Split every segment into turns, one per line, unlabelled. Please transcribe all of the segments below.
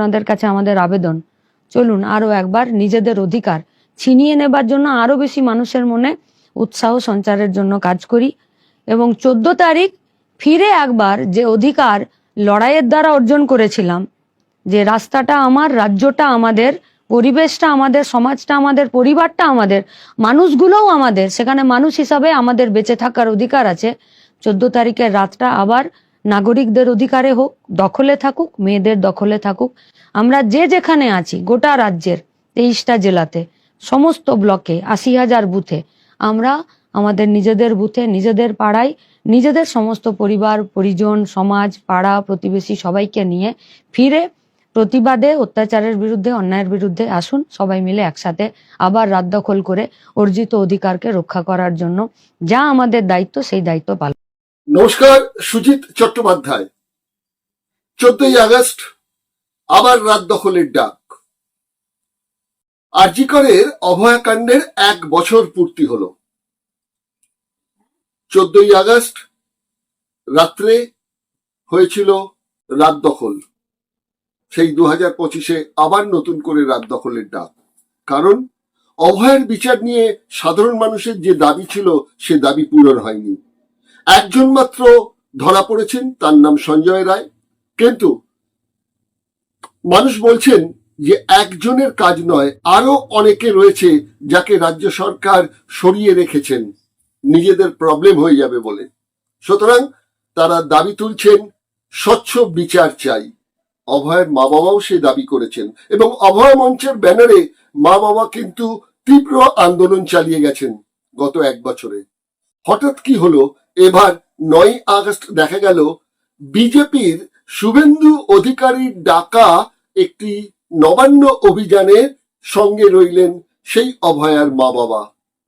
আপনাদের কাছে আমাদের আবেদন, চলুন আরো একবার নিজেদের অধিকার ছিনিয়ে নেবার জন্য আরো বেশি মানুষের মনে উৎসাহ সঞ্চারের জন্য কাজ করি এবং 14 তারিখ ফিরে একবার যে অধিকার লড়াইয়ের দ্বারা অর্জন করেছিলাম, যে রাস্তাটা আমার, রাজ্যটা আমাদের, পরিবেশটা আমাদের, সমাজটা আমাদের, পরিবারটা আমাদের, মানুষগুলোও আমাদের, সেখানে মানুষ হিসাবে আমাদের বেঁচে থাকার অধিকার আছে। 14 তারিখের রাতটা আবার নাগরিকদের অধিকারে হোক, দখলে থাকুক, মেয়েদের দখলে থাকুক। আমরা যে যেখানে আছি গোটা রাজ্যের 23টা জেলাতে, সমস্ত ব্লকে, 80,000 বুথে, আমরা আমাদের নিজেদের বুথে, নিজেদের পাড়ায়, নিজেদের সমস্ত পরিবার পরিজন, সমাজ, পাড়া প্রতিবেশী সবাইকে নিয়ে ফিরে প্রতিবাদে, অত্যাচারের বিরুদ্ধে, অন্যায়ের বিরুদ্ধে আসুন সবাই মিলে একসাথে আবার রাত দখল করে অর্জিত অধিকারকে রক্ষা করার জন্য যা আমাদের দায়িত্ব সেই দায়িত্ব পালন।
নমস্কার, সুজিত চট্টোপাধ্যায়। 14ই আগস্ট আবার রাত দখলের ডাক। আরজি করের অভয়াকাণ্ডের 1 বছর পূর্তি হলো। 14ই আগস্ট রাত্রে হয়েছিল রাত দখল। সেই 2025-এ আবার নতুন করে রাত দখলের ডাক। কারণ অভয়ের বিচার নিয়ে সাধারণ মানুষের যে দাবি ছিল সে দাবি পূরণ হয়নি। একজন মাত্র ধরা পড়েছেন, তার নাম সঞ্জয় রায়। কিন্তু মানুষ বলছেন যে একজনের কাজ নয়, আরো অনেকে রয়েছে যাকে রাজ্য সরকার সরিয়ে রেখেছেন নিজেদের প্রবলেম হয়ে যাবে বলে। সুতরাং তারা দাবি তুলছেন স্বচ্ছ বিচার চাই। অভয়ের মা বাবাও সে দাবি করেছেন এবং অভয় মঞ্চের ব্যানারে মা বাবা কিন্তু তীব্র আন্দোলন চালিয়ে গেছেন গত 1 বছরে। হঠাৎ কি হলো এবার 9ই আগস্ট দেখা গেল বিজেপির শুভেন্দু অধিকারীর ডাকা একটি নবান্ন অভিযানের সঙ্গে রইলেন সেই অভয়ার মা বাবা।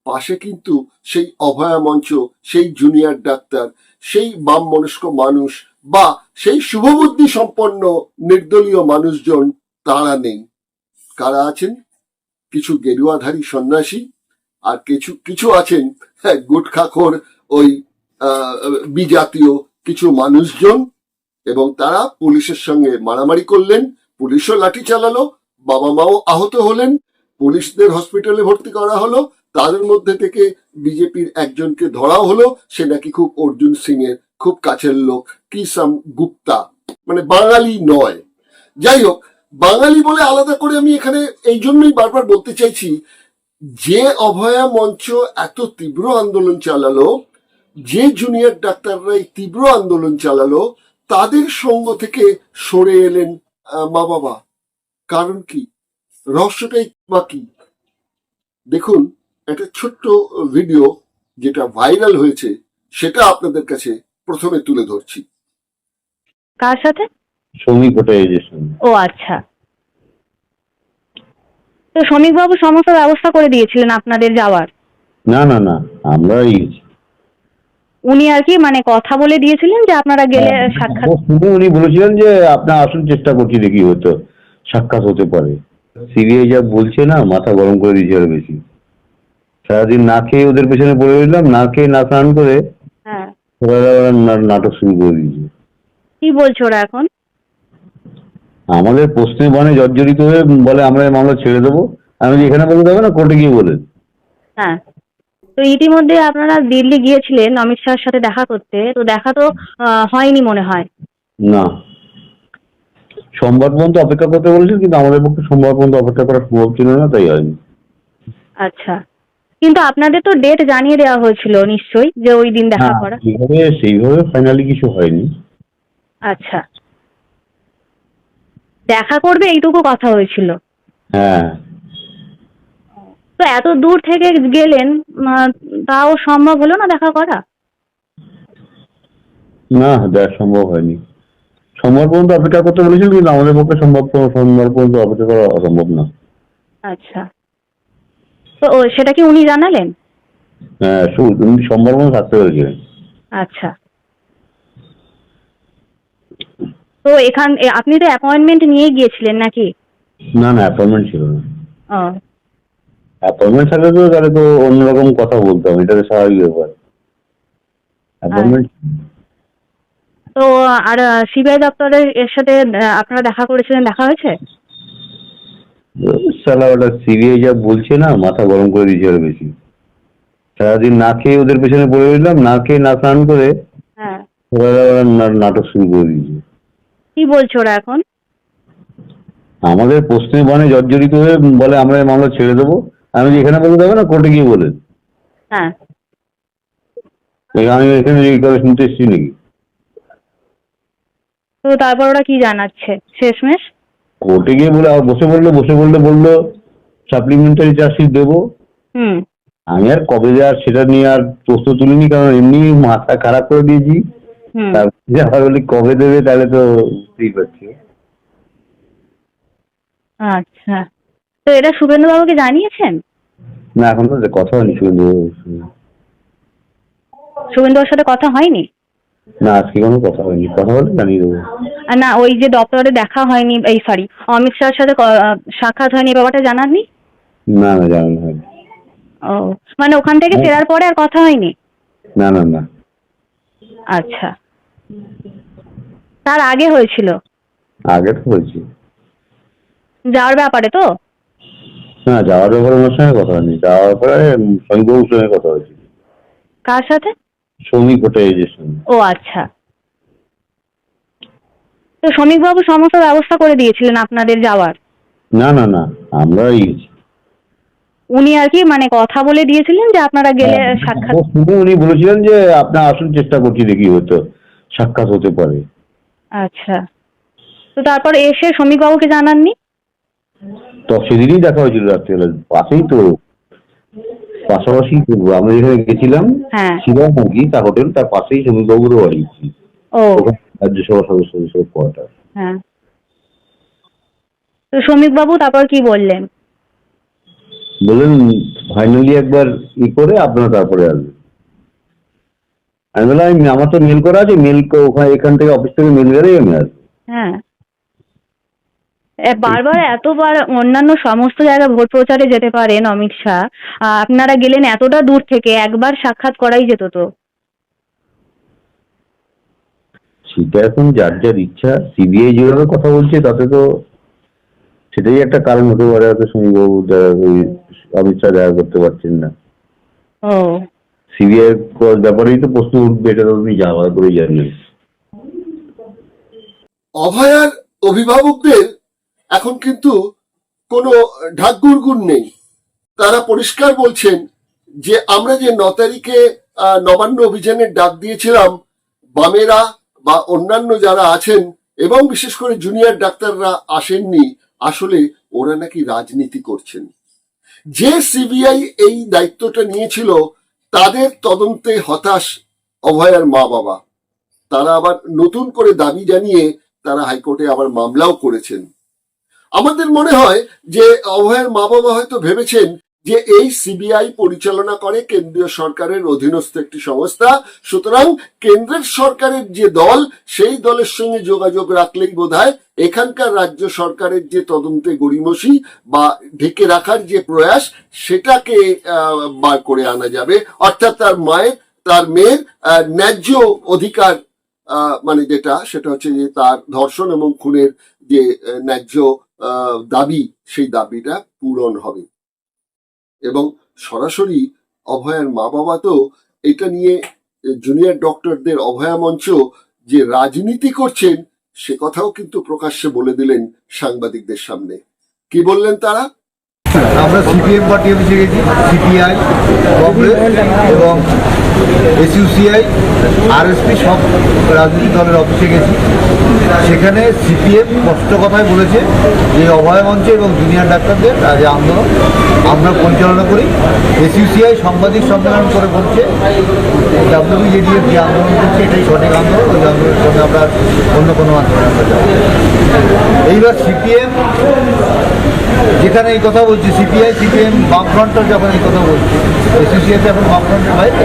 পাশে কিন্তু সেই অভয়া মঞ্চ, সেই জুনিয়র ডাক্তার, সেই বাম মনস্ক মানুষ বা সেই শুভবুদ্ধি সম্পন্ন নির্দলীয় মানুষজন তারা নেই। কারা আছেন? কিছু গেরুয়াধারী সন্ন্যাসী আর কিছু আছেন গুটখাখোর ওই বিজাতীয় কিছু মানুষজন, এবং তারা পুলিশের সঙ্গে মারামারি করলেন, পুলিশও লাঠি চালালো, বাবা মাও আহত হলেন, পুলিশদের হসপিটালে ভর্তি করা হলো। তাদের মধ্যে থেকে বিজেপির একজনকে ধরাও হলো, সে নাকি খুব অর্জুন সিং এর খুব কাছের লোক, কিসাম গুপ্তা, মানে বাঙালি নয়। যাই হোক, বাঙালি বলে আলাদা করে আমি এখানে এই জন্যই বারবার বলতে চাইছি, যে অভয়া মঞ্চ এত তীব্র আন্দোলন চালালো, যে জুনিয়র ডাক্তাররা এই তীব্র আন্দোলন চালালো, তাদের সঙ্গ থেকে সরে এলেন মা বাবা। কারণ কি? রহস্যটাই বা কি? দেখুন, একটা ছোট্ট ভিডিও যেটা ভাইরাল হয়েছে সেটা আপনাদের কাছে প্রথমে তুলে ধরছি।
কার সাথে?
শ্রমিক ভোটারাইজেশন।
ও আচ্ছা, তো শ্রমিক বাবু সমস্ত ব্যবস্থা করে দিয়েছিলেন আপনাদের যাওয়ার?
না না না, আমরাই গেছি।
উনি আর কি মানে কথা বলে দিয়েছিলেন যে আপনারা গেলে সাক্ষাৎ?
শুনে উনি বলেছিলেন যে আপনার আসুন, চেষ্টা করছি দেখি হয়তো সাক্ষাৎ হতে পারে। সিবিআই যা বলছে না, মাথা গরম করে দিয়েছে আরো বেশি। সারাদিন না খেয়ে ওদের পেছনে পড়ে রইলাম, না খেয়ে না স্নান করে নাটক শুরু করে দিয়েছে।
কি বলছো ওরা এখন?
আমাদের প্রশ্নে মানে জর্জরিত হয়ে বলে আমরা এই মামলা ছেড়ে দেবো। আমি এখানে বলে দেবো না, কোর্টে গিয়ে বলে।
হ্যাঁ, তো ইতিমধ্যে আপনারা দিল্লি গিয়েছিলেন অমিত শাহের সাথে দেখা করতে, তো দেখা তো হয়নি মনে হয়।
না, সোমবার পর্যন্ত অপেক্ষা করতে বলেছেন, কিন্তু আমাদের পক্ষে সোমবার পর্যন্ত অপেক্ষা করা সম্ভব ছিল না, তাই হয়নি।
আচ্ছা, কিন্তু আপনাদের তো ডেট জানিয়ে দেওয়া হয়েছিল নিশ্চয়ই যে ওই দিন দেখা করা?
সেইভাবে ফাইনালি কিছু হয়নি।
আচ্ছা, দেখা করবে এইটুকু কথা হয়েছিল?
হ্যাঁ।
তো তো এত দূর থেকে গেলেন, তাও সম্ভব হলো না দেখা করা?
না, দেওয়া সম্ভব হয়নি। সোমবার পর্যন্ত অপেক্ষা করতে বলেছিল, কিন্তু আমাদের পক্ষে সোমবার পর্যন্ত অপেক্ষা করা অসম্ভব না।
আচ্ছা, তো সেটা কি উনি জানালেন?
হ্যাঁ, উনি সোমবার পর্যন্ত থাকতে পেরেছিলেন।
আচ্ছা, তো আপনি তো অ্যাপয়েন্টমেন্ট নিয়ে গিয়েছিলেন নাকি?
না না, অ্যাপয়েন্টমেন্ট ছিল না।
ও
অ্যাপয়েন্টমেন্ট থাকলে তো তাহলে তো অন্যরকম কথা বলতাম, এটা তো স্বাভাবিক ব্যাপার। অ্যাপয়েন্টমেন্ট
তো আর সিবিআই দপ্তরের এর সাথে আপনারা দেখা করেছিলেন, দেখা হয়েছে?
সালা ওটা সিবিআই যা বলছে না, মাথা গরম করে দিয়েছে আরো বেশি। সারাদিন না খেয়ে ওদের পেছনে পড়ে রইলাম, না খেয়ে না স্নান করে
হ্যাঁ,
ওরা নাটক শুরু করে দিয়েছে।
কি বলছে ওরা এখন?
আমাদের প্রশ্নে বানে জর্জরিত হয়ে বলে আমরা এই মামলা ছেড়ে দেবো। আমি যে এখানে বলতে হবে না, কোর্টে গিয়ে বলে।
হ্যাঁ,
আমি এখানে এই কথা শুনতে এসেছি নাকি?
তো তারপর ওরা কি জানাচ্ছে শেষমেশ?
কোর্টে গিয়ে বলে আবার বসে বললো সাপ্লিমেন্টারি চার্জশিট দেবো।
হুম
আমি আর কবে দেওয়ার সেটা নিয়ে আর প্রশ্ন তুলিনি, কারণ এমনি মাথা খারাপ করে দিয়েছি।
হুম
তারপরে আবার বলি কবে দেবে, তাহলে তো বুঝতেই পারছি।
আচ্ছা, তো এটা শুভেন্দু বাবুকে জানিয়েছেন?
না, এখন তো কথা হয়নি শুভেন্দু।
শুভেন্দু বাবুর সাথে কথা হয়নি?
না, আজকে কোনো কথা হয়নি, কথা হলে জানিয়ে দেবো।
আর না, ওই যে দপ্তরে দেখা হয়নি, এই সরি অমিত শাহের সাথে সাক্ষাৎ হয়নি, এই ব্যাপারটা জানাননি?
না না, জানানো হয়নি।
ও, মানে ওখান থেকে ফেরার পরে আর কথা হয়নি?
না না না।
আচ্ছা, তার আগে হয়েছিল?
আগে তো বলছি।
যাওয়ার ব্যাপারে তো?
না, যাওয়ার ব্যাপারে ওনার সঙ্গে কথা হয়নি। যাওয়ার ব্যাপারে শ্রমিকবাবুর সঙ্গে কথা হয়েছে।
কার সাথে?
শ্রমিক হোটেলের সঙ্গে।
ও আচ্ছা, তো শ্রমিক বাবু সমস্ত ব্যবস্থা করে দিয়েছিলেন আপনাদের যাওয়ার?
না না না, আমরাই গেছি।
উনি আর কি মানে কথা বলে দিয়েছিলেন যে আপনারা গেলে সাক্ষাৎ?
শুনে উনি বলেছিলেন যে আপনার আসুন, চেষ্টা করছি, দেখি হয়তো সাক্ষাৎ হতে পারে।
আচ্ছা, তো তারপর এসে শ্রমিক বাবুকে জানাননি?
তো সেদিনই দেখা হয়েছিল রাত্রিবেলা, পাশেই তো, পাশাপাশি তো আমরা যেখানে গেছিলাম
হ্যাঁ।
ছিলাম আর কি, তার হোটেল, তার পাশেই শ্রমিকবাবুরও বাড়ি।
ও
ওখানে রাজ্যসভা সদস্য হিসেবে কোয়ার্টার।
হ্যাঁ, তো শ্রমিক বাবু তারপর কি বললেন?
বললেন ফাইনালি একবার করে আপনারা তারপরে আসবেন। আমি বললাম আমার তো মেল করা আছে, মেল ওখানে এখান থেকে অফিস থেকে মেল গেলেই আমি আসবো।
হ্যাঁ, বারবার এতবার অন্যান্য সমস্ত জায়গায় ভোট প্রচারে যেতে পারেন অমিত শাহ, আপনারা গেলেন এতটা দূর থেকে, একবার সাক্ষাৎ করাই যেত তো।
সেটা এখন যার যার ইচ্ছা। সিবিআই যেভাবে কথা বলছে তাতে তো সেটাই একটা কারণ হতে পারে, হয়তো শ্রমিকবাবু ওই অমিত শাহ দেখা করতে পারছেন না।
ও
সিবিআই ব্যাপারেই তো প্রশ্ন উঠবে, এটা তো আপনি যা করেই জানেন।
অভয়ার অভিভাবকদের এখন কিন্তু কোনো ঢাকগুড়গুড় নেই। তারা পরিষ্কার বলছেন যে আমরা যে 9 তারিখে নবান্ন অভিযানের ডাক দিয়েছিলাম, বামেরা বা অন্যান্য যারা আছেন এবং বিশেষ করে জুনিয়র ডাক্তাররা আসেননি, আসলে ওরা নাকি রাজনীতি করছেন। যে সিবিআই এই দায়িত্বটা নিয়েছিল তাদের তদন্তে হতাশ অভয়ার মা বাবা। তারা আবার নতুন করে দাবি জানিয়ে তারা হাইকোর্টে আবার মামলাও করেছেন। আমাদের মনে হয় যে অভয়ের মা বাবা হয়তো ভেবেছেন যে এই সিবিআই পরিচালনা করে কেন্দ্রীয় সরকারের অধীনস্থ একটি সংস্থা, সুতরাং কেন্দ্রের সরকারের যে দল, সেই দলের সঙ্গে যোগাযোগ রাখলেই বোধহয় এখানকার রাজ্য সরকারের যে তদন্তে গড়িমসি বা ঢেকে রাখার যে প্রয়াস, সেটাকে বার করে আনা যাবে। অর্থাৎ তার মেয়ের ন্যায্য অধিকার, মানে যেটা সেটা হচ্ছে যে তার ধর্ষণ এবং খুনের যে ন্যায্য দাবি, সেই দাবিটা পূরণ হবে। এবং সরাসরি অভয়ার মা বাবা তো এটা নিয়ে জুনিয়র ডক্টরদের অভয়া মঞ্চ যে রাজনীতি করছেন সে কথাও কিন্তু প্রকাশ্যে বলে দিলেন সাংবাদিকদের সামনে। কি বললেন তারা?
আমরা সিপিএম পার্টি অফিসে গেছি, সিপিআই, কংগ্রেস এবং এসইউসিআই আরএসপি সব রাজনৈতিক দলের অফিসে গেছি। সেখানে সিপিএম স্পষ্ট কথায় বলেছে যে অভয় মঞ্চ এবং জুনিয়র ডাক্তারদের যে আন্দোলন আমরা পরিচালনা করি। এসইউসিআই সাংবাদিক সম্মেলন করে বলছে ডাব্লিউবিজেডিএফ যে আন্দোলন করছে এটাই সঠিক আন্দোলন, ওই আন্দোলনের সঙ্গে আমরা অন্য কোনো আন্দোলন আমরা যাব। এইবার সিপিএম যেখানে এই কথা বলছে, সিপিএম বামফ্রন্টও যখন এই কথা বলছে, এসইউসিআই তো এখন বামফ্রন্টের বাইরে।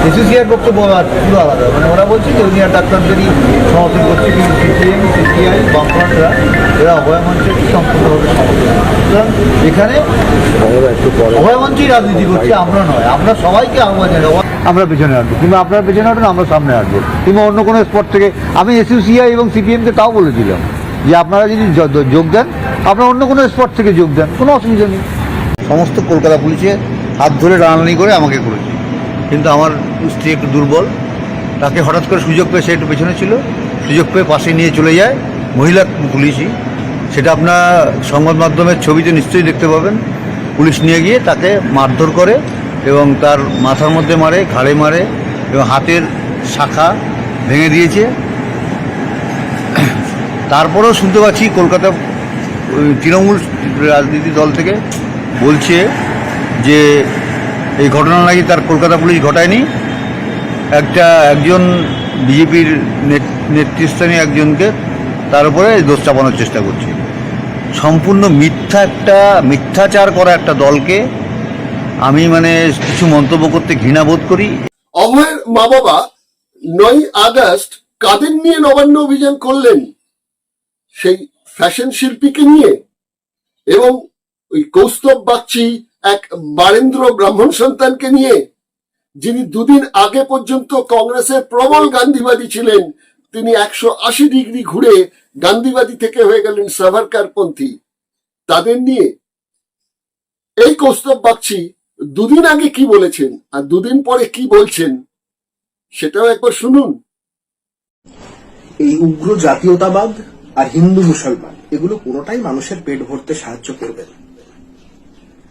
এসইউসিআইয়ের বক্তব্য পুরো আলাদা, মানে ওরা বলছে যে জুনিয়র ডাক্তারদেরই সমর্থন করছে, কিন্তু সিপিএম সিপিআই বামফ্রন্টরা এরা অভয় মঞ্চেরই সম্পূর্ণভাবে সমর্থন। সুতরাং এখানে অভয় মঞ্চেই রাজনীতি করছে, আমরা নয়। আমরা সবাইকে আহ্বান জানাবো, আমরা পেছনে হাঁটবো, কিংবা আপনারা পেছনে হাঁটুন, আমরা সামনে হাঁটবো, কিংবা অন্য কোনো স্পট থেকে। আমি এসইউসিআই এবং সিপিএমকে তাও বলেছিলাম যে আপনারা যদি যোগ দেন, আপনারা অন্য কোনো স্পট থেকে যোগ দেন, কোনো অসুবিধা নেই। সমস্ত কলকাতা পুলিশে হাত ধরে টানাটানি করে আমাকে করেছে, কিন্তু আমার স্ত্রী একটু দুর্বল, তাকে হঠাৎ করে সুযোগ পেয়ে, সে একটু পেছনে ছিল, সুযোগ পেয়ে পাশে নিয়ে চলে যায় মহিলা পুলিশই। সেটা আপনার সংবাদ মাধ্যমের ছবিতে নিশ্চয়ই দেখতে পাবেন। পুলিশ নিয়ে গিয়ে তাকে মারধর করে এবং তার মাথার মধ্যে মারে, ঘাড়ে মারে এবং হাতের শাখা ভেঙে দিয়েছে। তারপরেও শুনতে পাচ্ছি কলকাতা তৃণমূল রাজনীতি দল থেকে বলছে যে এই ঘটনা নাকি তার কলকাতা পুলিশ ঘটায়নি, একজন বিজেপির নেতৃস্থানীয় একজনকে তার উপরে দোষ চাপানোর চেষ্টা করছে। সম্পূর্ণ মিথ্যাচার করা একটা দলকে আমি কিছু মন্তব্য করতে ঘৃণা বোধ করি।
অভয়ের মা বাবা 9 আগস্ট কাদের নিয়ে নবান্ন অভিযান করলেন? সেই ফ্যাশন শিল্পীকে নিয়ে, এবং ওই কৌস্তব বাগচি এক বারেন্দ্র ব্রাহ্মণ সন্তানকে নিয়ে, যিনি দুদিন আগে পর্যন্ত কংগ্রেসের প্রবল গান্ধীবাদী ছিলেন, তিনি 180 ডিগ্রি ঘুরে গান্ধীবাদী থেকে হয়ে গেলেন সাভারকার পন্থী। তাদের নিয়ে এই কৌস্তব বাগচি দুদিন আগে কি বলেছেন আর দুদিন পরে কি বলছেন, সেটাও একবার শুনুন।
এই উগ্র জাতীয়তাবাদ আর হিন্দু মুসলমান এগুলো কোনোটাই মানুষের পেট ভরতে সাহায্য করবে না।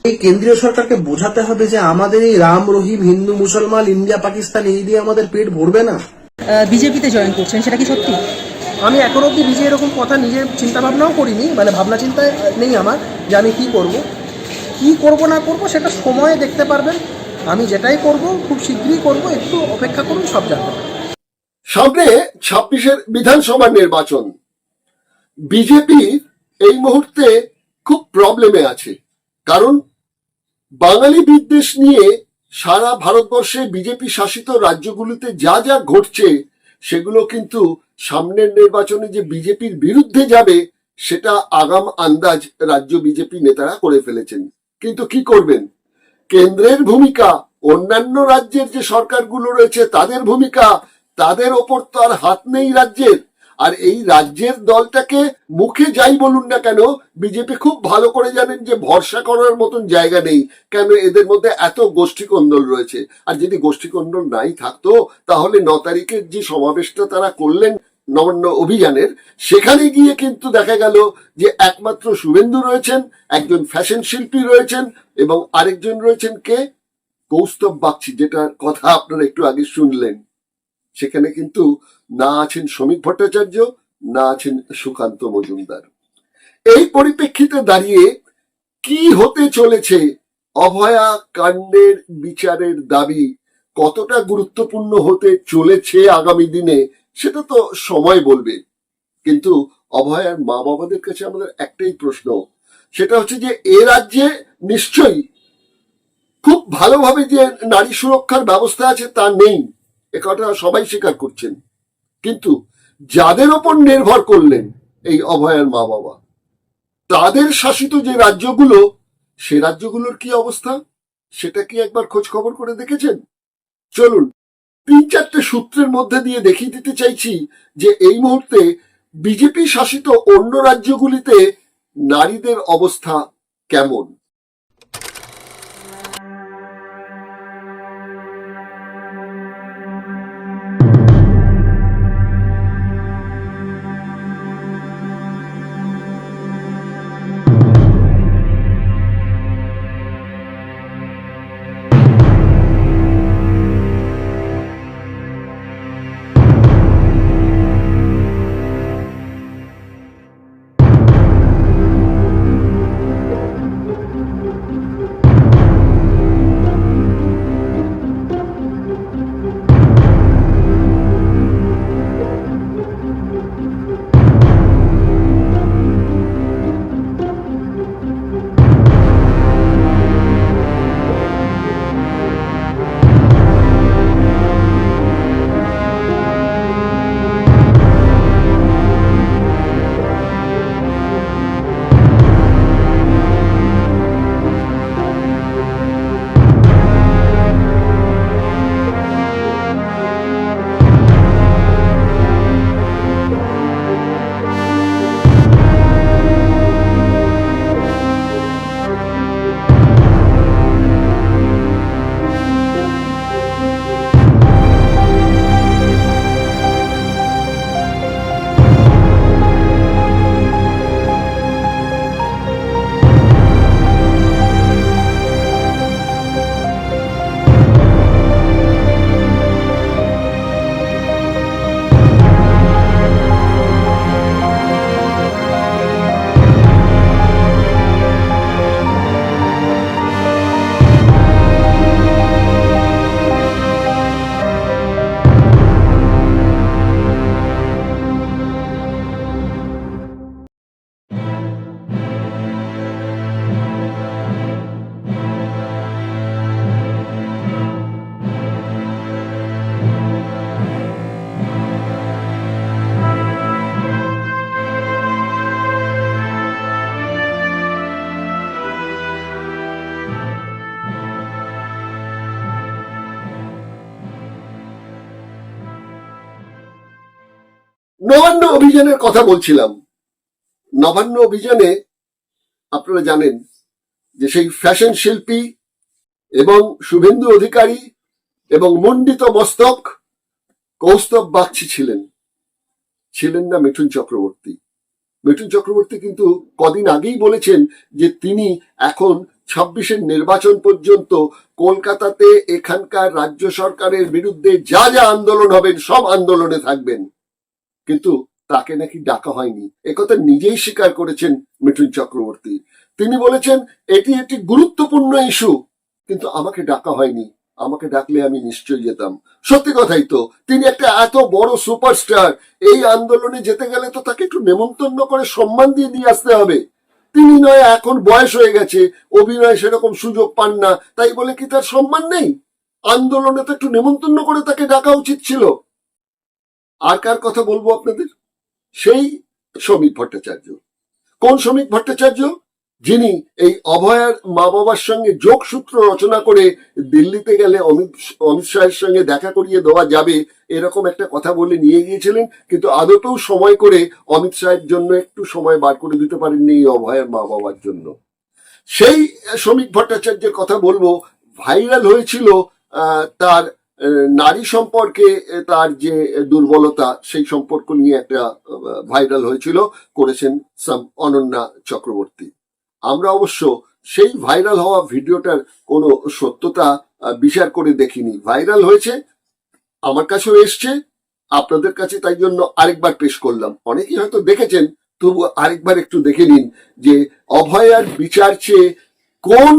এই কেন্দ্রীয় সরকারকে বোঝাতে হবে যে আমাদের এই রাম রহিম হিন্দু মুসলমান ইন্ডিয়া পাকিস্তান এই দিয়ে আমাদের পেট ভরবে না।
বিজেপিতে জয়েন করছেন, সেটা কি সত্যি?
আমি এখনো অব্দি নিজে এরকম কথা নিজের চিন্তা ভাবনাও করিনি, ভাবনা চিন্তায় নেই আমার যে আমি কি করব না করব সেটা সময়ে দেখতে পারবেন। আমি যেটাই করব খুব শীঘ্রই করব, একটু অপেক্ষা করুন, সব জানতে পারবেন।
সামনে 26-এর বিধানসভা নির্বাচন। বিজেপি এই মুহূর্তে খুব প্রবলেমে আছে, কারণ বাঙালি বিদ্বেষ নিয়ে সারা ভারতবর্ষে বিজেপি শাসিত রাজ্যগুলিতে যা যা ঘটছে, সেগুলো কিন্তু সামনের নির্বাচনে যে বিজেপির বিরুদ্ধে যাবে সেটা আগাম আন্দাজ রাজ্য বিজেপি নেতারা করে ফেলেছেন। কিন্তু কি করবেন? কেন্দ্রের ভূমিকা, অন্যান্য রাজ্যের যে সরকারগুলো রয়েছে তাদের ভূমিকা, তাদের ওপর তো আর হাত নেই রাজ্যের। আর এই রাজ্যের দলটাকে মুখে যাই বলুন না কেন, বিজেপি খুব ভালো করে জানেন যে ভরসা করার মতন জায়গা নেই। কেন? এদের মধ্যে এত গোষ্ঠী কোন্দল রয়েছে। আর যদি গোষ্ঠী কোন্দল নাই থাকতো, তাহলে 9 তারিখের যে সমাবেশটা তারা করলেন নবান্ন অভিযানের, সেখানে গিয়ে কিন্তু দেখা গেল যে একমাত্র শুভেন্দু রয়েছেন, একজন ফ্যাশন শিল্পী রয়েছেন, এবং আরেকজন রয়েছেন কে? কৌস্তব বাগচি, যেটার কথা আপনারা একটু আগে শুনলেন। সেখানে কিন্তু না আছেন শ্রমিক ভট্টাচার্য, না আছেন সুকান্ত মজুমদার। এই পরিপ্রেক্ষিতে দাঁড়িয়ে কি হতে চলেছে, অভয়া কাণ্ডের বিচারের দাবি কতটা গুরুত্বপূর্ণ হতে চলেছে আগামী দিনে, সেটা তো সময় বলবে। কিন্তু অভয়ার মা বাবাদের কাছে আমাদের একটাই প্রশ্ন, সেটা হচ্ছে যে এ রাজ্যে নিশ্চয়ই খুব ভালোভাবে যে নারী সুরক্ষার ব্যবস্থা আছে তা নেই, একথা সবাই স্বীকার করছেন। কিন্তু যাদের ওপর নির্ভর করলেন এই অভয়ার মা বাবা, তাদের শাসিত যে রাজ্যগুলো, সে রাজ্যগুলোর কি অবস্থা, সেটা কি একবার খোঁজ খবর করে দেখেছেন? চলুন 3-4টে সূত্রের মধ্যে দিয়ে দেখিয়ে দিতে চাইছি যে এই মুহূর্তে বিজেপি শাসিত অন্য রাজ্যগুলিতে নারীদের অবস্থা কেমন। নবান্ন অভিযানের কথা বলছিলাম। নবান্ন অভিযানে আপনারা জানেন যে সেই ফ্যাশন শিল্পী এবং শুভেন্দু অধিকারী এবং মণ্ডিত মস্তক কৌস্তব বাগচি ছিলেন না মিঠুন চক্রবর্তী। মিঠুন চক্রবর্তী কিন্তু কদিন আগেই বলেছেন যে তিনি এখন 26-এর নির্বাচন পর্যন্ত কলকাতাতে এখানকার রাজ্য সরকারের বিরুদ্ধে যা যা আন্দোলন হবেন সব আন্দোলনে থাকবেন, কিন্তু তাকে নাকি ডাকা হয়নি। একথা নিজেই স্বীকার করেছেন মিঠুন চক্রবর্তী। তিনি বলেছেন এটি একটি গুরুত্বপূর্ণ ইস্যু, কিন্তু আমাকে ডাকা হয়নি, আমাকে ডাকলে আমি নিশ্চয়ই যেতাম। সত্যি কথাই তো, তিনি একটা এত বড় সুপারস্টার, এই আন্দোলনে যেতে গেলে তো তাকে একটু নেমন্তন্ন করে সম্মান দিয়ে আসতে হবে। তিনি নয় এখন বয়স হয়ে গেছে, অভিনয় সেরকম সুযোগ পান না, তাই বলে কি তার সম্মান নেই? আন্দোলনে তো একটু নেমন্তন্ন করে তাকে ডাকা উচিত ছিল। আর কার কথা বলবো আপনাদের? সেই শ্রমিক ভট্টাচার্য। কোন শ্রমিক ভট্টাচার্য? যিনি এই অভয়ার মা বাবার সঙ্গে যোগসূত্র রচনা করে দিল্লিতে গেলে অমিত শাহের সঙ্গে দেখা করিয়ে দেওয়া যাবে এরকম একটা কথা বলে নিয়ে গিয়েছিলেন, কিন্তু আদতেও সময় করে অমিত শাহের জন্য একটু সময় বার করে দিতে পারেননি এই অভয়ার মা বাবার জন্য। সেই শ্রমিক ভট্টাচার্যের কথা বলবো। ভাইরাল হয়েছিল তার নারী সম্পর্কে তার যে দুর্বলতা, সেই সম্পর্ক নিয়ে একটা ভাইরাল হয়েছিল, করেছেন অনন্যা চক্রবর্তী। আমরা অবশ্য সেই ভাইরাল হওয়া ভিডিওটার কোনো সত্যতা বিচার করে দেখিনি। ভাইরাল হয়েছে, আমার কাছেও এসছে, আপনাদের কাছে তাই জন্য আরেকবার পেশ করলাম। অনেকেই হয়তো দেখেছেন, তবু আরেকবার একটু দেখে নিন যে অভয়ার বিচার চেয়ে কোন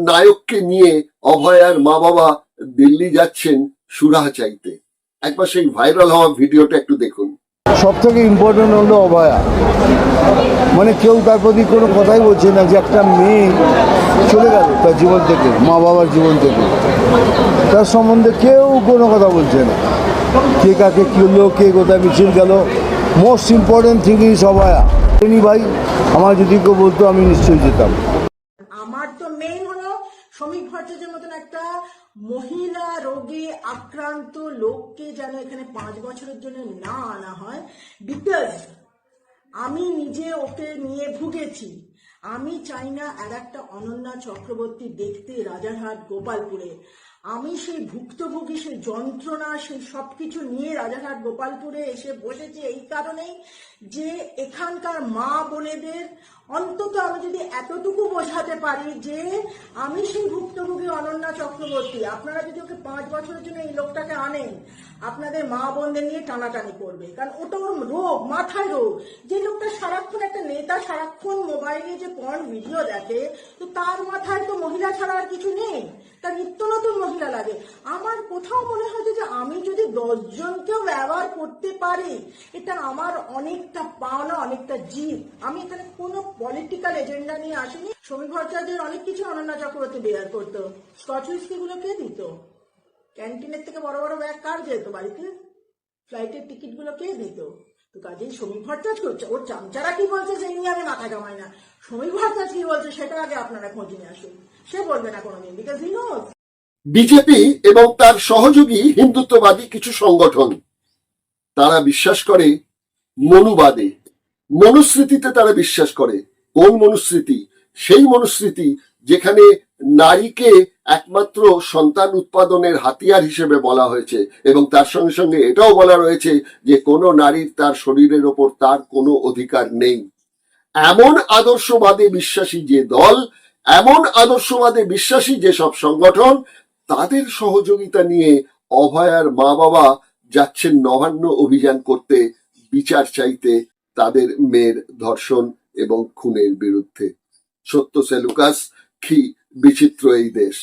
নায়ককে নিয়ে অভয়ার মা বাবা দিল্লি যাচ্ছেন সুরাহা চাইতে। একবার সেই ভাইরাল হওয়া ভিডিওটা একটু দেখুন।
সব থেকে ইম্পর্টেন্ট হলো অভয়া, মানে কেউ তার প্রতি কোনো কথাই বলছে না যে একটা মেয়ে চলে গেল তার জীবন থেকে, মা বাবার জীবন থেকে, তার সম্বন্ধে কেউ কোনো কথা বলছে না। কে কাকে কি হলো, কে কোথায় মিছিল গেল, মোস্ট ইম্পর্টেন্ট থিং ইজ অভয়া। ভাই আমার যদি কেউ বলতো আমি নিশ্চয়ই যেতাম।
আমার তো মেইন হলো শ্রমিক ভট্টাচার্যের মতন একটা মহিলা রোগে আক্রান্ত লোককে যেন এখানে 5 বছরের জন্য না আনা হয়, বিকজ আমি নিজে ওকে নিয়ে ভুগেছি। আমি চাই না আর একটা অনন্যা চক্রবর্তী দেখতে রাজারহাট গোপালপুরে। আমি সেই ভুক্তভোগী, সেই যন্ত্রণা, সেই সবকিছু নিয়ে রাজারহাট গোপালপুরে এসে বসেছি এই কারণেই যে এখানকার মা বোনেদের অন্তত আমি যদি এতটুকু বোঝাতে পারি যে আমি সেই ভুক্তভোগী অনন্যা চক্রবর্তী, আপনারা যদি ওকে 5 বছরের জন্য এই লোকটাকে আনেন, আপনাদের মা বোনদের নিয়ে টানাটানি করবে, কারণ ওটা ওর রোগ, মাথায় রোগ। যে লোকটা সারাক্ষণ, একটা নেতা সারাক্ষণ মোবাইলে যে পর্ন ভিডিও দেখে, তো তার মাথায় তো মহিলা ছাড়া আর কিছু নেই, তার নিত্য নতুন মহিলা লাগে। আমার কোথাও মনে হয় যে আমি যদি 10 জনকেও ব্যবহার করতে পারি, এটা আমার অনেকটা পাওনা, অনেকটা জিত। আমি এখানে কোনো পলিটিক্যাল এজেন্ডা নিয়ে আসিনি। শ্রমিক ভট্টাচার্যের অনেক কিছু অনন্যা চক্রবর্তী বেয়ার করতো। স্কচ হুইস্কি গুলো কে দিত? ক্যান্টিনের থেকে বড় বড় ব্যাগ কার যেত বাড়িতে? ফ্লাইটের টিকিট গুলো কে দিত? তো কাজেই শ্রমিক ভট্টাচার্য করছে, ওর চামচারা কি বলছে সেই নিয়ে আমি মাথা কামাই না। শ্রমিক ভট্টাচার্য কি বলছে সেটা আগে আপনারা খোঁজ নিয়ে আসুন। সে বলবে না কোনোদিন, বিকজ হি নোজ।
বিজেপি এবং তার সহযোগী হিন্দুত্ববাদী কিছু সংগঠন, তারা বিশ্বাস করে মনুবাদে, মনুস্মৃতিতে তারা বিশ্বাস করে। কোন মনুস্মৃতি? সেই মনুস্মৃতি যেখানে নারীকে একমাত্র সন্তান উৎপাদনের হাতিয়ার হিসেবে বলা হয়েছে, এবং তার সঙ্গে সঙ্গে এটাও বলা রয়েছে যে কোনো নারীর তার শরীরের ওপর তার কোনো অধিকার নেই। এমন আদর্শবাদে বিশ্বাসী যে দল, এমন আদর্শবাদে বিশ্বাসী যেসব সংগঠন, তাদের সহযোগিতা নিয়ে অভয়ার মা বাবা যাচ্ছেন নবান্ন অভিযান করতে, বিচার চাইতে তাদের মেয়ের ধর্ষণ এবং খুনের বিরুদ্ধে। সত্য সে লুকাস, কি বিচিত্র এই দেশ।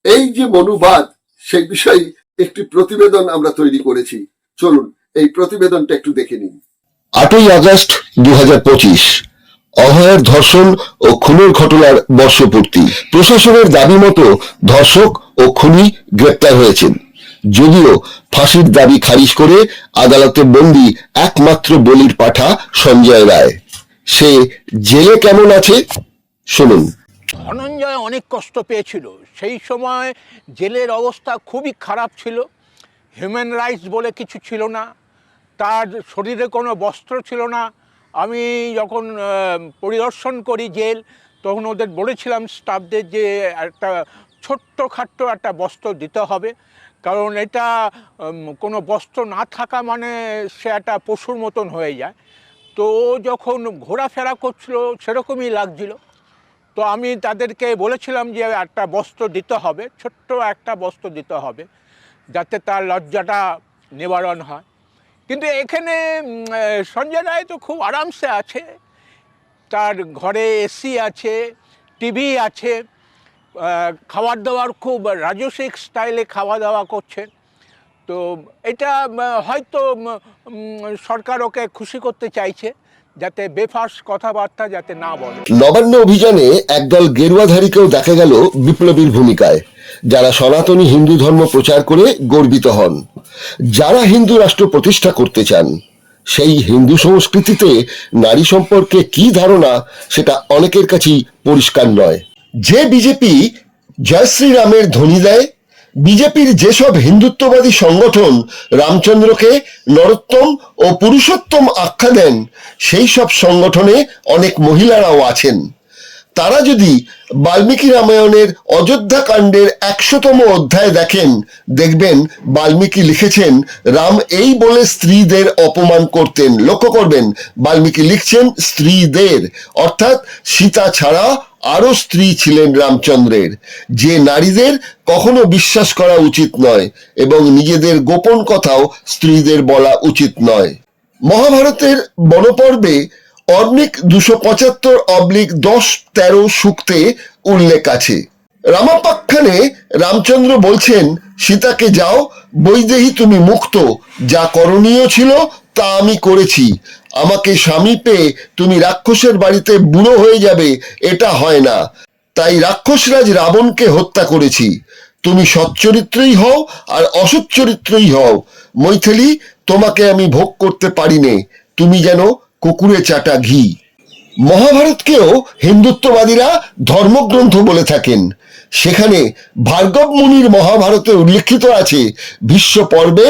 এই যে মনুবাদ, সেই বিষয়ে একটি প্রতিবেদন আমরা তৈরি করেছি। চলুন এই প্রতিবেদনটা একটু দেখে নিন।
8ই আগস্ট 2025 অভয়ার ধর্ষণ ও খুনের ঘটনার বর্ষপূর্তি। প্রশাসনের দাবি মতো ধর্ষক ও খুনি গ্রেপ্তার হয়েছেন, যদিও ফাঁসির দাবি খারিজ করে আদালতে বন্দী একমাত্র বলির পাঠা সঞ্জয় রায়। সে জেলে কেমন আছে শুনুন।
ধনঞ্জয় অনেক কষ্ট পেয়েছিল। সেই সময় জেলের অবস্থা খুবই খারাপ ছিল। হিউম্যান রাইটস বলে কিছু ছিল না, তার শরীরে কোনো বস্ত্র ছিল না। আমি যখন পরিদর্শন করি জেল, তখন ওদের বলেছিলাম স্টাফদের যে একটা ছোট্টখাট্ট একটা বস্ত্র দিতে হবে, কারণ এটা কোনো বস্ত্র না থাকা মানে সে একটা পশুর মতন হয়ে যায়। তো ও যখন ঘোরাফেরা করছিল সেরকমই লাগছিল। তো আমি তাদেরকে বলেছিলাম যে একটা বস্ত্র দিতে হবে, ছোট্ট একটা বস্ত্র দিতে হবে, যাতে তার লজ্জাটা নিবারণ হয়। কিন্তু এখানে সঞ্জয় রায় তো খুব আরামসে আছে, তার ঘরে এসি আছে, টিভি আছে, খাবার দাবার খুব রাজসিক স্টাইলে খাওয়া দাওয়া করছে। তো এটা হয়তো সরকার ওকে খুশি করতে চাইছে, যাতে বেফাঁস কথাবার্তা যাতে না বলে।
নবান্ন অভিযানে একদল গেরুয়াধারীকেও দেখা গেল বিপ্লবীর ভূমিকায়, যারা সনাতনী হিন্দু ধর্ম প্রচার করে গর্বিত হন। যারা হিন্দু রাষ্ট্র প্রতিষ্ঠা করতে চান, সেই হিন্দু সংস্কৃতিতে নারী সম্পর্কে কি ধারণা সেটা অনেকের কাছেই পরিষ্কার নয়। যে বিজেপি জয় শ্রীরামের ধ্বনি দেয়, বিজেপির যেসব হিন্দুত্ববাদী সংগঠন রামচন্দ্রকে নরোত্তম ও পুরুষোত্তম আখ্যা দেন, সেই সব সংগঠনে অনেক মহিলারাও আছেন। তারা যদি বাল্মীকি রামায়ণের অযোধ্যা কাণ্ডের 100তম অধ্যায় দেখেন, দেখবেন বাল্মীকি লিখেছেন রাম এই বলে স্ত্রীদের অপমান করতেন। লক্ষ্য করবেন, বাল্মীকি লিখছেন স্ত্রীদের, অর্থাৎ সীতা ছাড়া আরো স্ত্রী ছিলেন রামচন্দ্রের, যে নারীদের কখনো বিশ্বাস করা উচিত নয় এবং নিজেদের গোপন কথাও স্ত্রীদের বলা উচিত নয়। মহাভারতের বনপর্বে অর্নিক 275/10-13 সূক্তে উল্লেখ আছে। রামাপাখ্যানে রামচন্দ্র বলছেন সীতাকে, যাও বৈদেহী, তুমি মুক্ত, যা করণীয় ছিল তা আমি করেছি। আমাকে স্বামী পেয়ে তুমি রাক্ষসের বাড়িতে বুড়ো হয়ে যাবে, এটা হয় না, তাই রাক্ষসরাজ রাবণকে হত্যা করেছি। তুমি সচ্চরিত্রই হও আর অসচ্চরিত্রই হও, মৈথিলী তোমাকে আমি ভোগ করতে পারিনে, তুমি যেন কুকুরে চাটা ঘি। মহাভারতকেও হিন্দুত্ববাদীরা ধর্মগ্রন্থ বলে থাকেন। সেখানে ভার্গব মুনির মহাভারতে উল্লেখিত আছে, ভীষ্ম পর্বে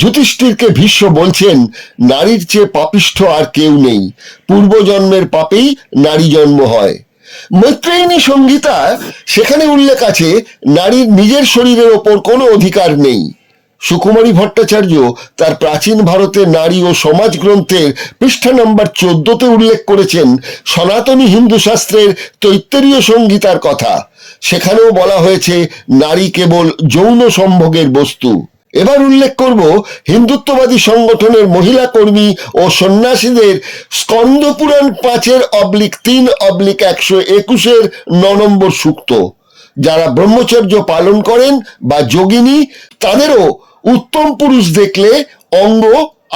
যুধিষ্ঠিরকে ভীষ্ম বলছেন, নারীর চেয়ে পাপিষ্ঠ আর কেউ নেই, পূর্বজন্মের পাপেই নারী জন্ম হয়। মৈত্রেয়িনী সংহিতা, সেখানে উল্লেখ আছে নারীর নিজের শরীরের ওপর কোনো অধিকার নেই। সুকুমারী ভট্টাচার্য তার প্রাচীন ভারতের নারী ও সমাজ গ্রন্থের পৃষ্ঠা নম্বর 14তে উল্লেখ করেছেন সনাতনী হিন্দু শাস্ত্রের তৈত্তরীয় সংহিতার কথা। সেখানেও বলা হয়েছে নারী কেবল যৌন সম্ভোগের বস্তু। এবার উল্লেখ করব হিন্দুত্ববাদী সংগঠনের মহিলা কর্মী ও সন্ন্যাসীদের স্কন্দ পুরাণ 5/3/121 9 নম্বর সূক্ত। যারা ব্রহ্মচর্য পালন করেন বা যোগিনী, তাদেরও উত্তম পুরুষ দেখলে অঙ্গ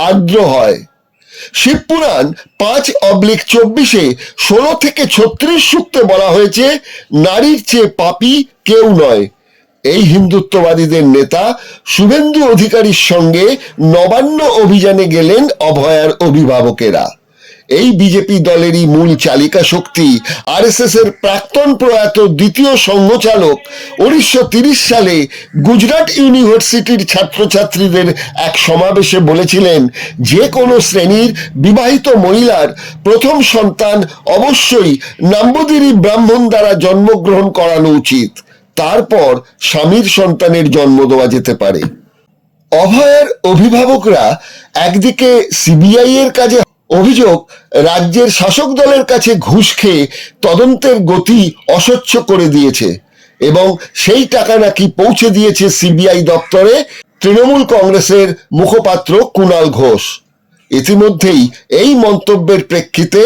আর্দ্র হয়। শিবপুরাণ 5/24 16 থেকে 36 সূক্তে বলা হয়েছে নারীর চেয়ে পাপী কেউ নয়। এই হিন্দুত্ববাদীদের নেতা শুভেন্দু অধিকারীর সঙ্গে নবান্ন অভিযানে গেলেন অভয়ার অভিভাবকেরা। এই বিজেপি দলেরই মূল চালিকা শক্তি আরএসএস এর প্রাক্তন প্রয়াত দ্বিতীয় সংঘচালক 1930 সালে গুজরাট ইউনিভার্সিটির ছাত্রছাত্রীদের এক সমাবেশে বলেছিলেন, যে কোনো শ্রেণীর বিবাহিত মহিলার প্রথম সন্তান অবশ্যই নাম্বদিরি ব্রাহ্মণ দ্বারা জন্মগ্রহণ করানো উচিত, তারপর স্বামীর সন্তানের জন্ম দেওয়া যেতে পারে। অভয়ার অভিভাবকরা একদিকে সিবিআই এর কাজে অভিযোগ রাজ্যের শাসক দলের কাছে ঘুষ খেয়ে তদন্তের গতি অস্বচ্ছ করে দিয়েছে এবং সেই টাকা নাকি পৌঁছে দিয়েছে সিবিআই দপ্তরে তৃণমূল কংগ্রেসের মুখপাত্র কুণাল ঘোষ। ইতিমধ্যেই এই মন্তব্যের প্রেক্ষিতে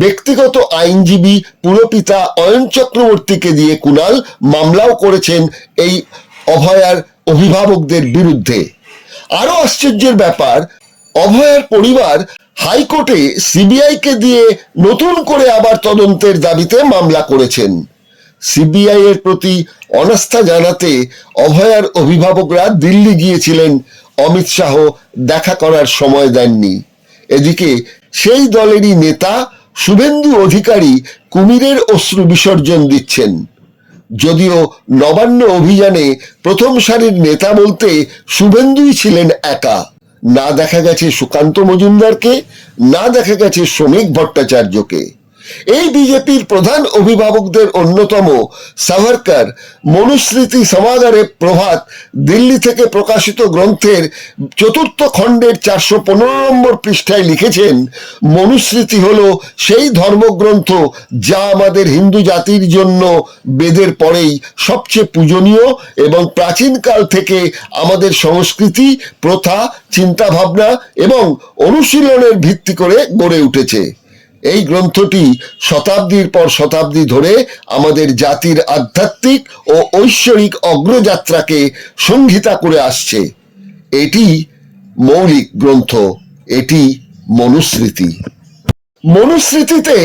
ব্যক্তিগত আইনজীবী পুরপিতা অয়ন চক্রবর্তীকে দিয়ে কুণাল মামলাও করেছেন এই অভয়ার অভিভাবকদের বিরুদ্ধে। আরো আশ্চর্যের ব্যাপার, অভয়ার পরিবার হাইকোর্টে সিবিআইকে দিয়ে নতুন করে আবার তদন্তের দাবিতে মামলা করেছেন। সিবিআই এর প্রতি অনাস্থা জানাতে অভয়ার অভিভাবকরা দিল্লি গিয়েছিলেন, অমিত শাহ দেখা করার সময় দেননি। এদিকে সেই দলেরই নেতা শুভেন্দু অধিকারী কুমিরের অশ্রু বিসর্জন দিচ্ছেন। যদিও নবান্ন অভিযানে প্রথম সারির নেতা বলতে শুভেন্দুই ছিলেন একা। না দেখা গেছে সুকান্ত মজুমদারকে, না দেখা গেছে শ্রমিক ভট্টাচার্যকে। এই বিজেপির প্রধান অভিভাবকদের অন্যতম সাভারকর মনুস্মৃতি সমাগারে প্রভাত দিল্লি থেকে প্রকাশিত গ্রন্থের 4th খণ্ডের 415 নম্বর পৃষ্ঠায় লিখেছেন, মনুস্মৃতি হলো সেই ধর্মগ্রন্থ যা আমাদের হিন্দু জাতির জন্য বেদের পরেই সবচেয়ে পূজনীয় এবং প্রাচীনকাল থেকে আমাদের সংস্কৃতি, প্রথা, চিন্তাভাবনা এবং অনুশীলনের ভিত্তি করে গড়ে উঠেছে। এই গ্রন্থটি শতাব্দীর পর শতাব্দী ধরে আমাদের জাতির আধ্যাত্মিক ও ঐশ্বরিক অগ্রযাত্রাকে সংহিতা করে আসছে। এটি মৌলিক গ্রন্থ, এটি মনুস্মৃতি। মনুস্মৃতিতে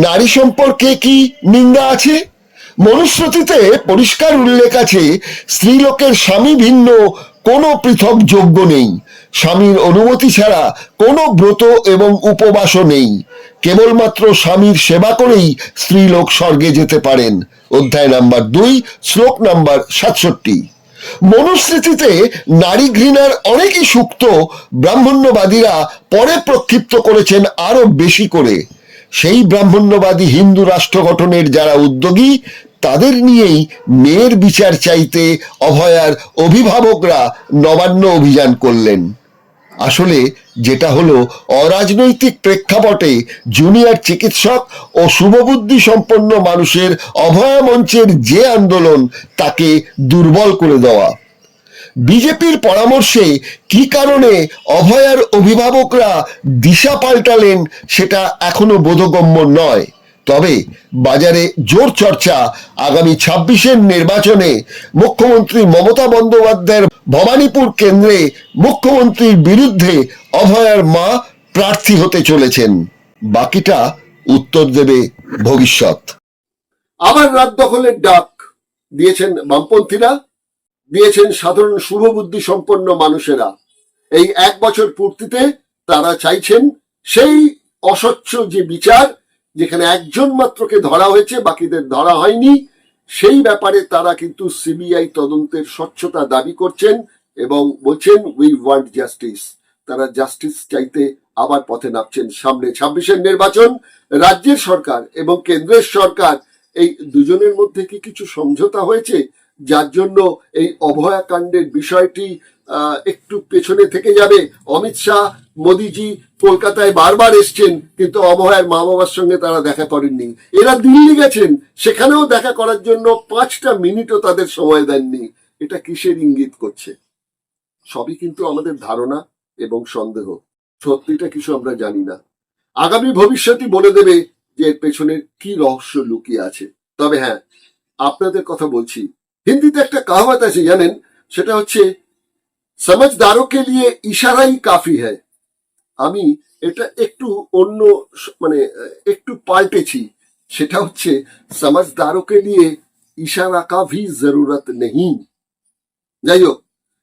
নারী সম্পর্কে কি নিন্দা আছে? মনুস্মৃতিতে পরিষ্কার উল্লেখ আছে, স্ত্রীলোকের স্বামী ভিন্ন কোনো পৃথক যজ্ঞ নেই, স্বামীর অনুমতি ছাড়া কোনো ব্রত এবং উপবাসও নেই, কেবলমাত্র স্বামীর সেবা করেই স্ত্রীলোক স্বর্গে যেতে পারেন। অধ্যায় নাম্বার 2, শ্লোক নাম্বার 67। মনুস্মৃতিতে নারী ঘৃণার অনেকই সূক্ত ব্রাহ্মণ্যবাদীরা পরে প্রক্ষিপ্ত করেছেন আরো বেশি করে। সেই ব্রাহ্মণ্যবাদী হিন্দু রাষ্ট্র গঠনের যারা উদ্যোগী, তাদের নিয়েই মেয়ের বিচার চাইতে অভয়ার অভিভাবকরা নবান্ন অভিযান করলেন। আসলে যেটা হলো, অরাজনৈতিক প্রেক্ষাপটে জুনিয়র চিকিৎসক ও শুভবুদ্ধি সম্পন্ন মানুষের অভয়া মঞ্চের যে আন্দোলন, তাকে দুর্বল করে দেওয়া। বিজেপির পরামর্শে কি কারণে অভয়ার অভিভাবকরা দিশা পাল্টালেন সেটা এখনো বোধগম্য নয়। তবে বাজারে জোর চর্চা, আগামী 26-এর নির্বাচনে মুখ্যমন্ত্রী মমতা বন্দ্যোপাধ্যায়ের ভবানীপুর কেন্দ্রে মুখ্যমন্ত্রীর বিরুদ্ধে অভয়ার মা প্রার্থী হতে চলেছেন। বাকিটা উত্তর দেবে ভবিষ্যৎ।
আবার রাত দখলের ডাক দিয়েছেন বামপন্থীরা, দিয়েছেন সাধারণ শুভবুদ্ধি সম্পন্ন মানুষেরা। এই 1 বছর পূর্তিতে তারা চাইছেন সেই অস্বচ্ছ যে বিচার, যেখানে একজন মাত্রকে ধরা হয়েছে, বাকিদের ধরা হয়নি, সেই ব্যাপারে তারা কিন্তু সিবিআই তদন্তের স্বচ্ছতা দাবি করছেন এবং বলছেন উই ওয়ান্ট জাস্টিস। তারা জাস্টিস চাইতে আবার পথে নামছেন। সামনে 26-এর নির্বাচন, রাজ্যের সরকার এবং কেন্দ্রের সরকার, এই দুজনের মধ্যে কি কিছু সমঝোতা হয়েছে, যার জন্য এই অভয়া কাণ্ডের বিষয়টি একটু পেছনে থেকে যাবে? অমিত শাহ, মোদিজি কলকাতায় বারবার এসছেন, কিন্তু অভয়ার মা বাবার সঙ্গে তারা দেখা করেননি। এরা দিল্লি গেছেন, সেখানেও দেখা করার জন্য 5টা মিনিটও তাদের সময় দেননি। এটা কিসের ইঙ্গিত করছে? সবই কিন্তু আমাদের ধারণা এবং সন্দেহ, সত্যিটা কিছু আমরা জানি না। আগামী ভবিষ্যৎই বলে দেবে যে এর পেছনের কি রহস্য লুকিয়ে আছে। তবে হ্যাঁ, আপনাদের কথা বলছি, হিন্দিতে একটা কাহাওয়াত আছে জানেন, সেটা হচ্ছে সমঝদারো কে লিয়ে ইশারাই কাফি হ্যায়। আমি এটা একটু অন্য একটু পাল্টেছি, সেটা হচ্ছে সমঝদারো কে লিয়ে ইশারা কা ভি জরুরত নেই। যাই হোক,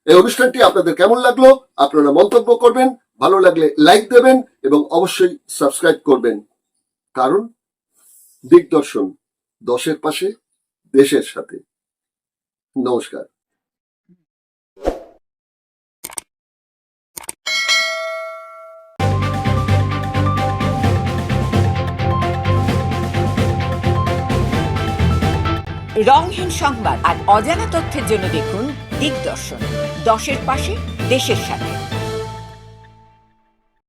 এই অনুষ্ঠানটি আপনাদের কেমন লাগলো আপনারা মন্তব্য করবেন, ভালো লাগলে লাইক দেবেন এবং অবশ্যই সাবস্ক্রাইব করবেন। কারণ দিগদর্শন 10-এর পাশে, দেশের সাথে। নমস্কার।
রংহীন সংবাদ আর অজানা তথ্যের জন্য দেখুন দিগদর্শন, 10-এর পাশে, দেশের সাথে।